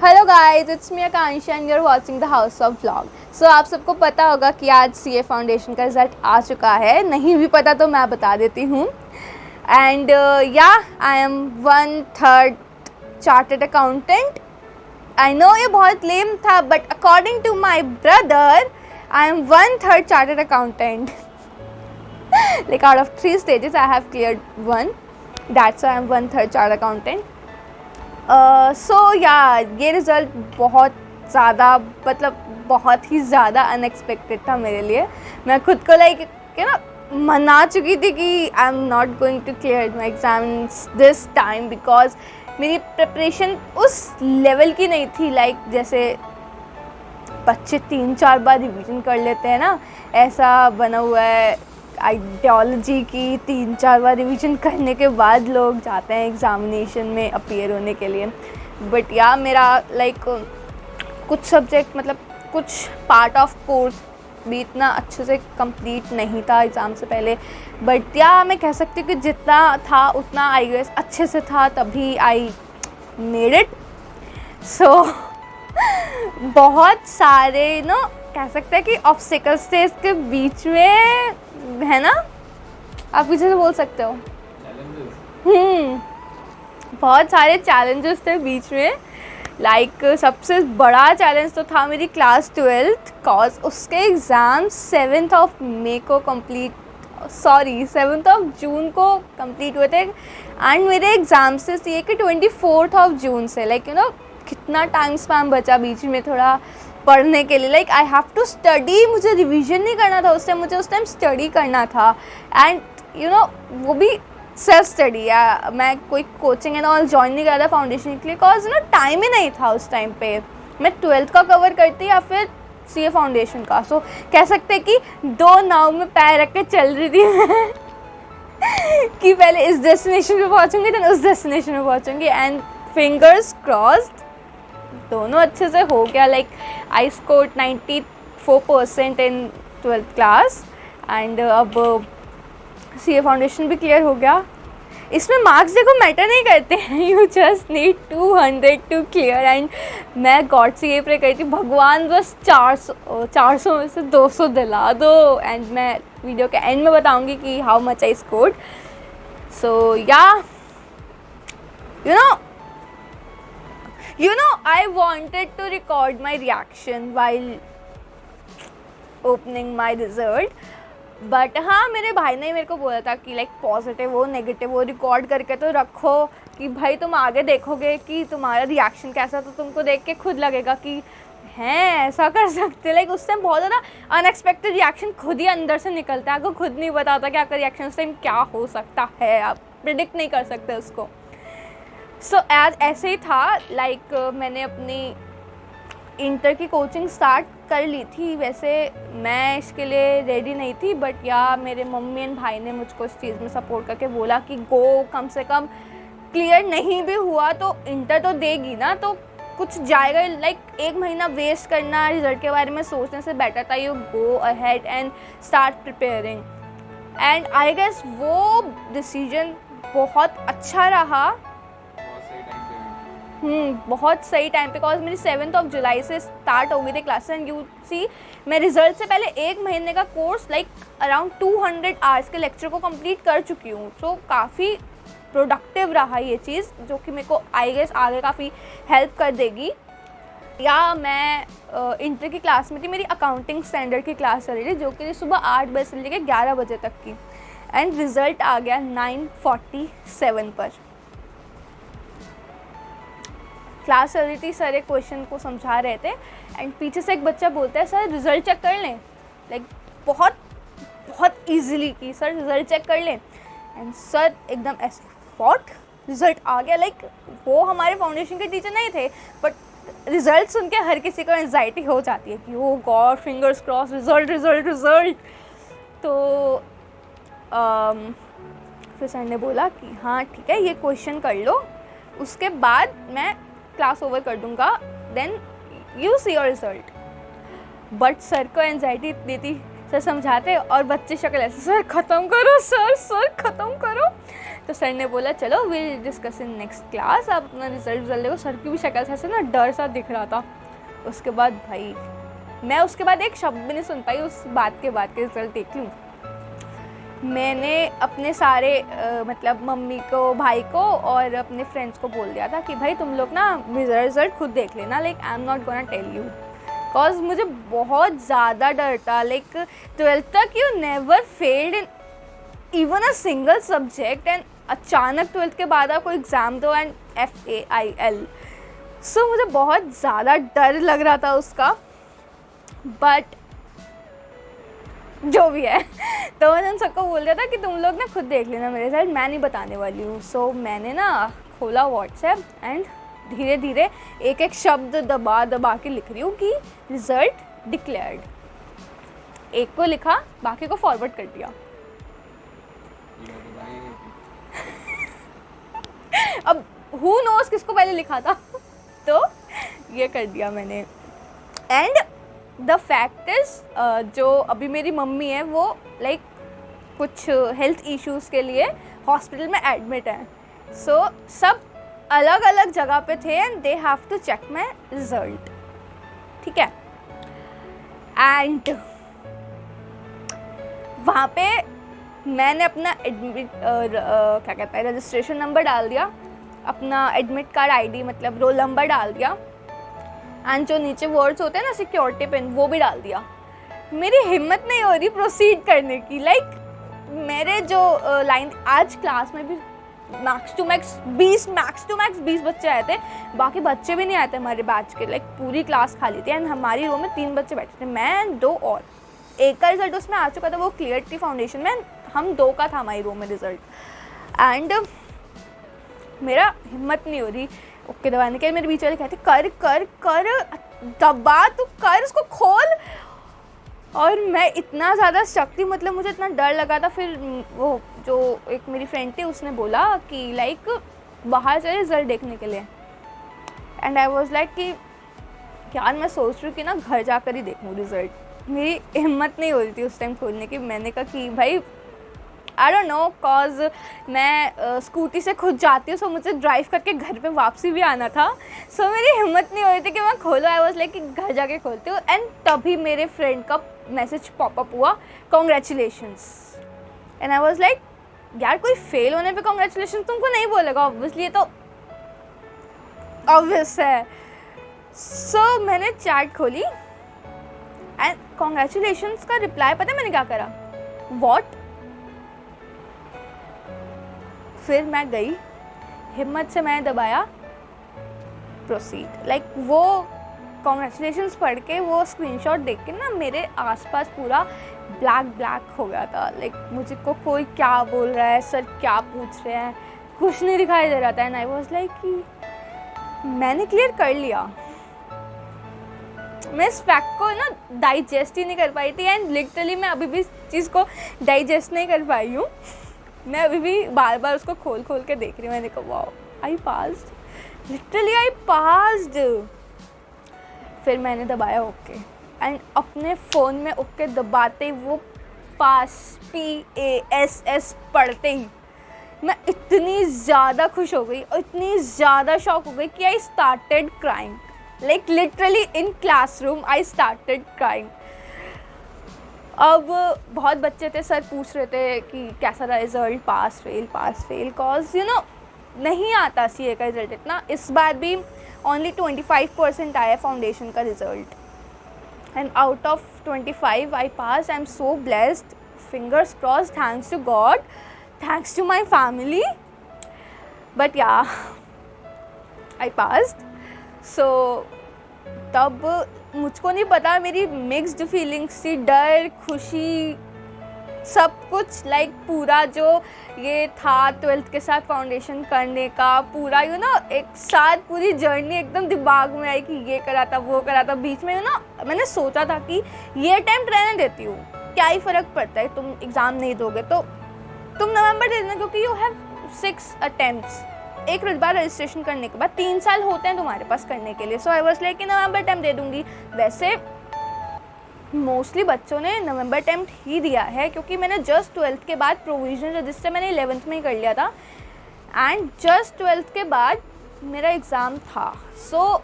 Hello guys, it's me Akanksha and you are watching the house of vlog. So आप सबको पता होगा कि आज सीए फाउंडेशन का रिजल्ट आ चुका है। नहीं भी पता तो मैं बता देती हूँ। And yeah I am 1/3 chartered accountant. I know ये बहुत लेम था, but according to my brother I am 1/3 chartered accountant. Like out of 3 stages I have cleared 1. That's why I am 1/3 chartered accountant. So yeah ये result बहुत ज़्यादा, मतलब बहुत ही ज़्यादा unexpected था मेरे लिए। मैं खुद को लाइक ना मना चुकी थी कि I am not going to clear my exams this time, because मेरी प्रिपरेशन उस लेवल की नहीं थी। लाइक जैसे बच्चे 3-4 बार रिवीजन कर लेते हैं ना, ऐसा बना हुआ है आइडियोलॉजी की। 3-4 बार रिवीजन करने के बाद लोग जाते हैं एग्ज़ामिनेशन में अपीयर होने के लिए। बट या मेरा लाइक कुछ सब्जेक्ट, मतलब कुछ पार्ट ऑफ कोर्स भी इतना अच्छे से कंप्लीट नहीं था एग्ज़ाम से पहले। बट या मैं कह सकती हूँ कि जितना था उतना आई गेस अच्छे से था, तभी आई मेड इट। सो बहुत सारे कह सकते हैं कि ऑब्स्टिकल्स थे इसके बीच में, है ना? आप पीछे से बोल सकते हो। बहुत सारे चैलेंजेस थे बीच में। लाइक सबसे बड़ा चैलेंज तो था मेरी क्लास 12th, कॉज उसके एग्ज़ाम 7th मई को कंप्लीट 7th जून को कंप्लीट हुए थे। एंड मेरे एग्ज़ाम से ये कि 24th जून से, लाइक कितना टाइम स्पैन बचा बीच में थोड़ा पढ़ने के लिए। Like I have to study, मुझे रिवीजन नहीं करना था उस टाइम, मुझे उस टाइम स्टडी करना था। एंड वो भी सेल्फ स्टडी। या मैं कोई कोचिंग एंड ऑल ज्वाइन नहीं करा था फाउंडेशन के लिए, बिकॉज टाइम ही नहीं था उस टाइम पे। मैं 12th का कवर करती या फिर सीए फाउंडेशन का। सो कह सकते हैं कि 2 नाव में पैर रख के चल रही थी मैं कि पहले इस डेस्टिनेशन पे पहुँचूँगी देन उस डेस्टिनेशन पे पहुँचूँगी। एंड फिंगर्स क्रॉस्ड दोनों अच्छे से हो गया। Like I scored 94% in 12th class. And अब सीए फाउंडेशन भी क्लियर हो गया। इसमें मार्क्स देखो मैटर नहीं करते हैं, you just need 200 to clear. And मैं गॉड से ये प्रे करती, भगवान बस 400 में से 200 दिला दो। एंड मैं वीडियो के एंड में बताऊंगी कि हाउ मच आई स्कोर्ड। सो या you know I wanted to record my reaction while opening my result, but हाँ मेरे भाई ने मेरे को बोला था कि लाइक पॉजिटिव हो नेगेटिव हो रिकॉर्ड करके तो रखो, कि भाई तुम आगे देखोगे कि तुम्हारा रिएक्शन कैसा, तो तुमको देख के खुद लगेगा कि हैं ऐसा कर सकते। लाइक उस टाइम बहुत ज़्यादा अनएक्सपेक्टेड रिएक्शन खुद ही अंदर से निकलता है। आपको खुद नहीं पता होता कि आपका रिएक्शन उस टाइम क्या हो सकता है, आप प्रिडिक्ट नहीं कर सकते उसको। सो ऐसे ही था। लाइक मैंने अपनी इंटर की कोचिंग स्टार्ट कर ली थी। वैसे मैं इसके लिए रेडी नहीं थी, बट या मेरे मम्मी एंड भाई ने मुझको इस चीज़ में सपोर्ट करके बोला कि गो, कम से कम क्लियर नहीं भी हुआ तो इंटर तो देगी ना, तो कुछ जाएगा। लाइक 1 महीना वेस्ट करना रिजल्ट के बारे में सोचने से बेटर था you go ahead and start preparing. And I guess वो डिसीजन बहुत अच्छा रहा। बहुत सही टाइम पे, बिकॉज मेरी 7th जुलाई से स्टार्ट हो गई थी क्लासेस। एंड यू सी मैं रिजल्ट से पहले 1 महीने का कोर्स लाइक अराउंड 200 आवर्स के लेक्चर को कंप्लीट कर चुकी हूँ। सो काफ़ी प्रोडक्टिव रहा ये चीज़, जो कि मेरे को आई गेस आगे काफ़ी हेल्प कर देगी। या मैं इंटर की क्लास में थी, मेरी अकाउंटिंग स्टैंडर्ड की क्लास चल रही थी, जो कि सुबह 8 बजे से लेकर 11 बजे तक की। एंड रिज़ल्ट आ गया 9:47 पर। क्लास चल रही थी, सर एक क्वेश्चन को समझा रहे थे एंड पीछे से एक बच्चा बोलता है सर रिज़ल्ट चेक कर लें। लाइक बहुत ईजिली कि सर रिज़ल्ट चेक कर लें। एंड सर एकदम ऐसे फॉट रिज़ल्ट आ गया। लाइक वो हमारे फाउंडेशन के टीचर नहीं थे, बट रिज़ल्ट सुन के हर किसी को एंजाइटी हो जाती है कि ओ गॉड फिंगर्स क्रॉस रिज़ल्ट। तो फिर सर ने बोला कि हाँ ठीक है ये क्वेश्चन कर लो, उसके बाद मैं क्लास ओवर कर दूंगा, then you see your result. But sir को एंजाइटी इतनी थी, सर समझाते और बच्चे शक्ल ऐसे सर ख़त्म करो, सर ख़त्म करो। तो सर ने बोला चलो will discuss in next class, आप अपना रिजल्ट देखो। सर की भी शक्ल से ऐसे ना डर सा दिख रहा था। उसके बाद भाई मैं उसके बाद एक शब्द भी नहीं सुन पाई उस बात के बाद के रिजल्ट देख लूँ। मैंने अपने सारे मतलब मम्मी को, भाई को और अपने फ्रेंड्स को बोल दिया था कि भाई तुम लोग ना रिजल्ट खुद देख लेना, like I am not gonna tell you, because मुझे बहुत ज़्यादा डर था। लाइक 12th तक you never failed in even a single subject and अचानक 12th के बाद आप कोई एग्ज़ाम दो एंड FAIL। सो मुझे बहुत ज़्यादा डर लग रहा था उसका, बट जो भी है तो मैंने उन सबको बोल दिया था कि तुम लोग ना खुद देख लेना मेरे साथ, मैं नहीं बताने वाली हूँ। सो मैंने ना खोला व्हाट्सएप एंड धीरे धीरे एक एक शब्द दबा दबा के लिख रही हूँ कि रिज़ल्ट डिक्लेयर्ड। एक को लिखा, बाकी को फॉरवर्ड कर दिया। अब हु नोस किसको पहले लिखा था तो ये कर दिया मैंने। एंड द फैक्ट इज़ जो अभी मेरी मम्मी है वो लाइक कुछ हेल्थ इश्यूज़ के लिए हॉस्पिटल में एडमिट है। सो सब अलग अलग जगह पे थे and they have to check my result, ठीक है। एंड वहाँ पे मैंने अपना एडमिट क्या कहता है रजिस्ट्रेशन नंबर डाल दिया, अपना एडमिट कार्ड ID मतलब रोल नंबर डाल दिया, एंड जो नीचे वर्ड्स होते हैं ना सिक्योरिटी पिन वो भी डाल दिया। मेरी हिम्मत नहीं हो रही प्रोसीड करने की। लाइक मेरे जो लाइन आज क्लास में भी मैक्स टू मैक्स 20 बच्चे आए थे, बाकी बच्चे भी नहीं आए थे हमारे बैच के। लाइक पूरी क्लास खाली थी एंड हमारी रो में 3 बच्चे बैठे थे, मैं 2 और एक का रिजल्ट उसमें आ चुका था, वो क्लियर थी फाउंडेशन में, हम 2 का था हमारी रो में रिजल्ट। एंड मेरा हिम्मत नहीं हो रही ओके दबाने के। मेरे बीच वाले कहते कर कर कर दबा, तू कर उसको खोल। और मैं इतना ज़्यादा शक्ति मतलब मुझे इतना डर लगा था। फिर वो जो एक मेरी फ्रेंड थी उसने बोला कि लाइक बाहर चले रिजल्ट देखने के लिए। एंड आई वाज लाइक कि यार मैं सोच रही हूँ कि ना घर जाकर ही देखूँ रिज़ल्ट। मेरी हिम्मत नहीं हो रही थी उस टाइम खोलने की। मैंने कहा कि भाई आई डोंट नो, कॉज मैं स्कूटी से खुद जाती हूँ, सो मुझे ड्राइव करके घर पे वापसी भी आना था। सो मेरी हिम्मत नहीं हो रही थी कि मैं खोलूँ। आई वाज लाइक कि घर जाके खोलती हूँ। एंड तभी मेरे फ्रेंड का मैसेज पॉपअप हुआ, congratulations. And I was like यार कोई फेल होने पे कॉन्ग्रेचुलेशन तुमको नहीं बोलेगा ऑब्वियसली, ये तो ऑब्वियस है। सो मैंने चैट खोली एंड कॉन्ग्रेचुलेशंस का रिप्लाई पता है मैंने क्या करा, व्हाट। फिर मैं गई, हिम्मत से मैंने दबाया प्रोसीड। लाइक वो कॉन्ग्रेचुलेशंस पढ़ के वो स्क्रीनशॉट देख के ना मेरे आसपास पूरा ब्लैक हो गया था। लाइक मुझे को कोई क्या बोल रहा है, सर क्या पूछ रहे हैं, कुछ नहीं दिखाई दे रहा था। एंड आई वाज लाइक कि मैंने क्लियर कर लिया। मैं इस फैक्ट को ना डाइजेस्ट ही नहीं कर पाई थी। एंड लिटरली मैं अभी भी इस चीज़ को डाइजेस्ट नहीं कर पाई हूँ। मैं अभी भी बार बार उसको खोल के देख रही हूँ। मैंने कहा wow I passed, literally I passed. फिर मैंने दबाया ओके एंड अपने फ़ोन में ओके दबाते ही वो पास PASS पढ़ते ही मैं इतनी ज़्यादा खुश हो गई और इतनी ज़्यादा शॉक हो गई कि I started crying. Like literally in classroom I started crying. अब बहुत बच्चे थे, सर पूछ रहे थे कि कैसा रहा result, pass fail cause you know नहीं आता CA का रिज़ल्ट इतना। इस बार भी ओनली 25% आया फाउंडेशन का result and out of 25 I pass. I am so blessed, fingers crossed, thanks to God, thanks to my family, but yeah I passed. सो तब मुझको नहीं पता, मेरी मिक्स्ड फीलिंग्स थी, डर, खुशी, सब कुछ। लाइक पूरा जो ये था 12th के साथ फाउंडेशन करने का पूरा एक साथ पूरी जर्नी एकदम दिमाग में आई कि ये करा था वो करा था। बीच में मैंने सोचा था कि ये अटैम्प्ट रहने देती हूँ, क्या ही फ़र्क पड़ता है, तुम एग्ज़ाम नहीं दोगे तो तुम नवंबर दे देना, क्योंकि यू हैव 6 अटैम्प्ट्स। एक बार रजिस्ट्रेशन करने के बाद 3 साल होते हैं तुम्हारे पास करने के लिए। सो आई वाज लाइक कि नवंबर टाइम दे दूँगी। वैसे मोस्टली बच्चों ने नवंबर अटेम्प्ट ही दिया है, क्योंकि मैंने जस्ट 12th के बाद प्रोविजन रजिस्टर मैंने 11th में ही कर लिया था एंड जस्ट 12th के बाद मेरा एग्ज़ाम था। सो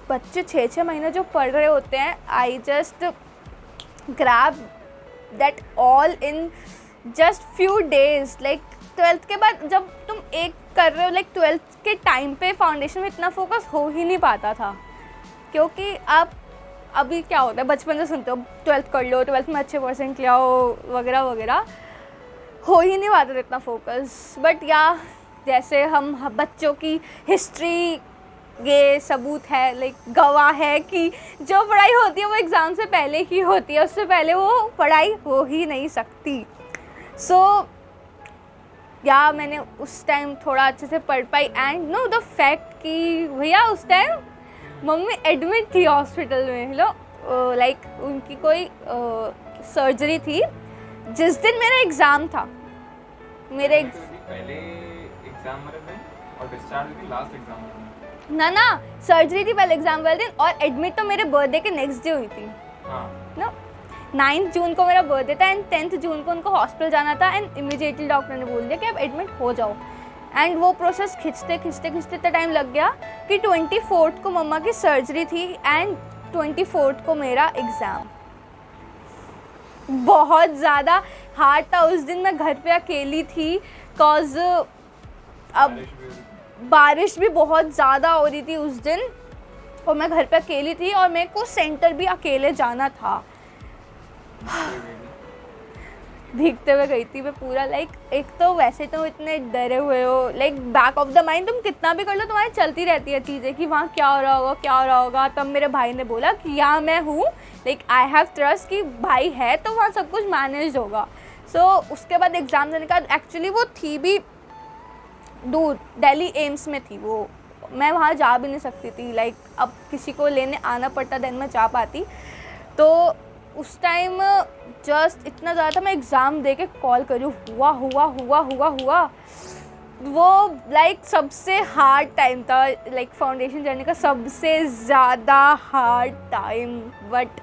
बच्चे 6-6 महीने जो पढ़ रहे होते हैं, I just grab that all in just few days. Like 12th के बाद जब तुम एक कर रहे हो, लाइक 12th के टाइम पे फाउंडेशन में इतना फोकस हो ही नहीं पाता था, क्योंकि आप अभी क्या होता है बचपन से सुनते हो 12th कर लो, 12th में अच्छे परसेंट ले आओ वगैरह वगैरह, हो ही नहीं पाता था इतना फोकस। बट या जैसे हम बच्चों की हिस्ट्री ये सबूत है, लाइक गवाह है कि जो पढ़ाई होती है वो एग्ज़ाम से पहले ही होती है, उससे पहले वो पढ़ाई हो ही नहीं सकती। सो या मैंने उस टाइम थोड़ा अच्छे से पढ़ पाई एंड नो द फैक्ट कि भैया उस टाइम मम्मी एडमिट थी हॉस्पिटल में। हेलो, लाइक उनकी कोई सर्जरी थी जिस दिन मेरा एग्ज़ाम था। मेरे पहले एग्जाम वाले दिन और डिस्चार्ज भी लास्ट एग्जाम वाले दिन। ना सर्जरी थी पहले एग्ज़ाम वाले दिन और एडमिट तो मेरे बर्थडे के नेक्स्ट डे हुई थी। हाँ, नो 9 जून को मेरा बर्थडे था एंड 10th जून को उनको हॉस्पिटल जाना था एंड इमीडिएटली डॉक्टर ने बोल दिया कि आप एडमिट हो जाओ। एंड वो प्रोसेस खिंचते इतना टाइम लग गया कि 24th को मम्मा की सर्जरी थी एंड 24th को मेरा एग्ज़ाम। बहुत ज़्यादा हार्ड था उस दिन। मैं घर पे अकेली थी कॉज अब बारिश भी बहुत ज़्यादा हो रही थी उस दिन और मैं घर पे अकेली थी और मेरे को सेंटर भी अकेले जाना था। भीगते हुए गई थी मैं पूरा। लाइक एक तो वैसे तो इतने डरे हुए हो, like back of the mind तुम कितना भी कर लो तुम्हारी चलती रहती है चीज़ें कि वहाँ क्या हो रहा होगा। तब मेरे भाई ने बोला कि यहाँ मैं हूँ, लाइक आई हैव ट्रस्ट कि भाई है तो वहाँ सब कुछ मैनेज होगा। सो उसके बाद एग्ज़ाम देने का एक्चुअली वो थी भी दूर, दिल्ली एम्स में थी वो, मैं वहाँ जा भी नहीं सकती थी। लाइक अब किसी को लेने आना पड़ता देन मैं जा पाती। तो उस टाइम जस्ट इतना ज़्यादा था, मैं एग्ज़ाम दे के कॉल करूँ हुआ वो लाइक सबसे हार्ड टाइम था, लाइक फाउंडेशन जर्नी का सबसे ज़्यादा हार्ड टाइम, बट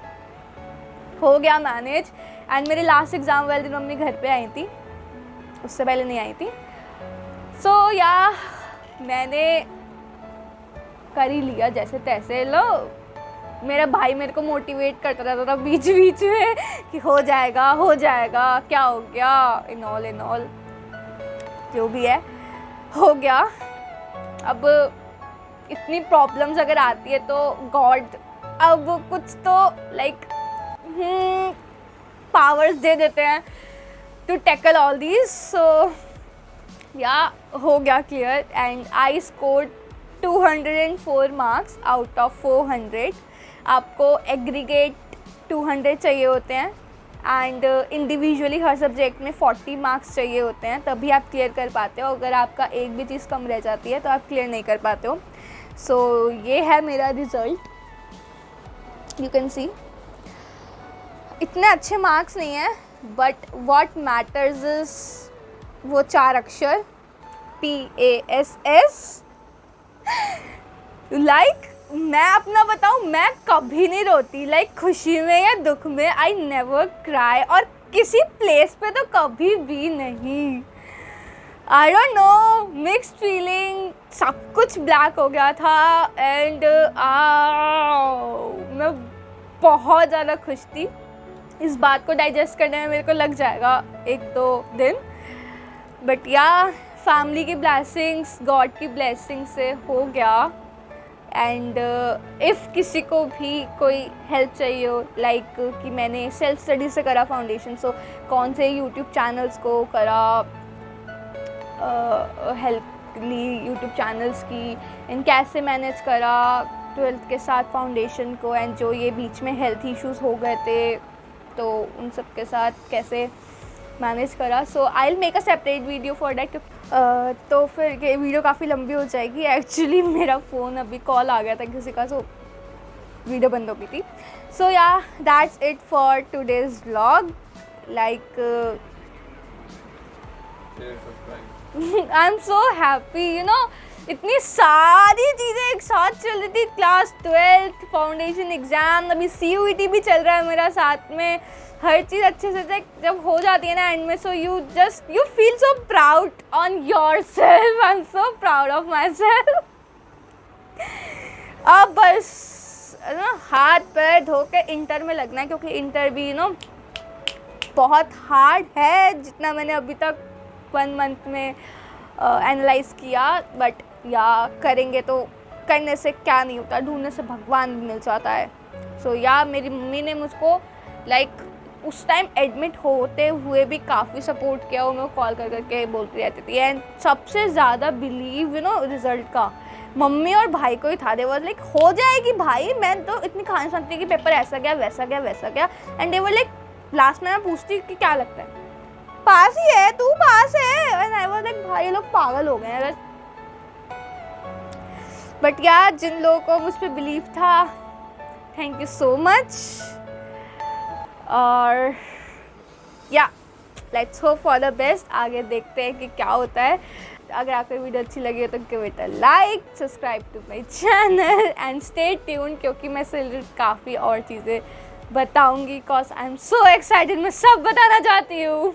हो गया मैनेज। एंड मेरे लास्ट एग्ज़ाम वाले दिन मम्मी घर पे आई थी, उससे पहले नहीं आई थी। सो या मैंने कर ही लिया जैसे तैसे। लो मेरा भाई मेरे को मोटिवेट करता रहता था बीच बीच में कि हो जाएगा क्या हो गया, इन ऑल जो भी है हो गया। अब इतनी प्रॉब्लम्स अगर आती है तो गॉड अब कुछ तो लाइक पावर्स दे देते हैं टू टैकल ऑल दीज। सो या हो गया clear and I scored 204 marks out of 400। आपको एग्रीगेट 200 चाहिए होते हैं एंड इंडिविजुअली हर सब्जेक्ट में 40 मार्क्स चाहिए होते हैं, तभी आप क्लियर कर पाते हो। अगर आपका एक भी चीज़ कम रह जाती है तो आप क्लियर नहीं कर पाते हो। सो ये है मेरा रिज़ल्ट, यू कैन सी। इतने अच्छे मार्क्स नहीं हैं बट व्हाट मैटर्स इज़ वो 4 अक्षर PASS। लाइक मैं अपना बताऊँ, मैं कभी नहीं रोती, लाइक खुशी में या दुख में आई नेवर क्राई, और किसी प्लेस पे तो कभी भी नहीं। I don't know, mixed feeling, सब कुछ ब्लैक हो गया था एंड मैं बहुत ज़्यादा खुश थी। इस बात को डाइजेस्ट करने में मेरे को लग जाएगा 1-2 दिन, बट या फैमिली की ब्लेसिंग्स, गॉड की ब्लेसिंग से हो गया। एंड इफ़ किसी को भी कोई हेल्प चाहिए हो, लाइक कि मैंने सेल्फ स्टडी से करा फाउंडेशन, सो कौन से यूट्यूब चैनल्स को करा, हेल्प ली यूट्यूब चैनल्स की, एंड कैसे मैनेज करा 12th के साथ फाउंडेशन को, एंड जो ये बीच में हेल्थ इश्यूज़ हो गए थे तो उन सब के साथ कैसे मैनेज करा। So I will make a separate video for that. तो फिर ये वीडियो काफ़ी लंबी हो जाएगी। एक्चुअली मेरा फ़ोन अभी कॉल आ गया था किसी का, सो वीडियो बंद हो गई थी। सो या that's it for today's vlog. Like I am so happy, you know, इतनी सारी चीज़ें एक साथ चल रही थी, क्लास 12th, फाउंडेशन एग्ज़ाम, अभी CUET भी चल रहा है मेरा साथ में, हर चीज़ अच्छे से जब हो जाती है ना एंड में, so you feel so proud on your self. I am so proud of my self. अब बस ना हाथ पैर धो के इंटर में लगना है, क्योंकि इंटर भी बहुत हार्ड है जितना मैंने अभी तक 1 मंथ में एनालाइज किया। बट या करेंगे तो करने से क्या नहीं होता, ढूंढने से भगवान भी मिल जाता है। सो या मेरी मम्मी ने मुझको उस टाइम एडमिट होते हुए भी काफ़ी सपोर्ट किया, वो मेरे को कॉल कर करके बोलती रहती थी। एंड सबसे ज़्यादा बिलीव रिज़ल्ट का मम्मी और भाई को ही था। दे वाज लाइक हो जाएगी भाई, मैं तो इतनी कहानी सुनती कि पेपर ऐसा गया वैसा गया वैसा गया। And they were like, last में मैं पूछती कि क्या लगता है, पास ही है तू, पास है। एंड आई वाज लाइक भाई ये लोग पागल हो गए हैं। बट यार जिन लोगों को मुझ पर बिलीव था, थैंक यू सो मच। और या let's hope for the best, आगे देखते हैं कि क्या होता है। अगर आपको वीडियो अच्छी लगी हो तो give it a like, subscribe to my channel and stay tune, क्योंकि मैं रिलेटेड काफ़ी और चीज़ें बताऊंगी, because I am so excited, मैं सब बताना चाहती हूँ।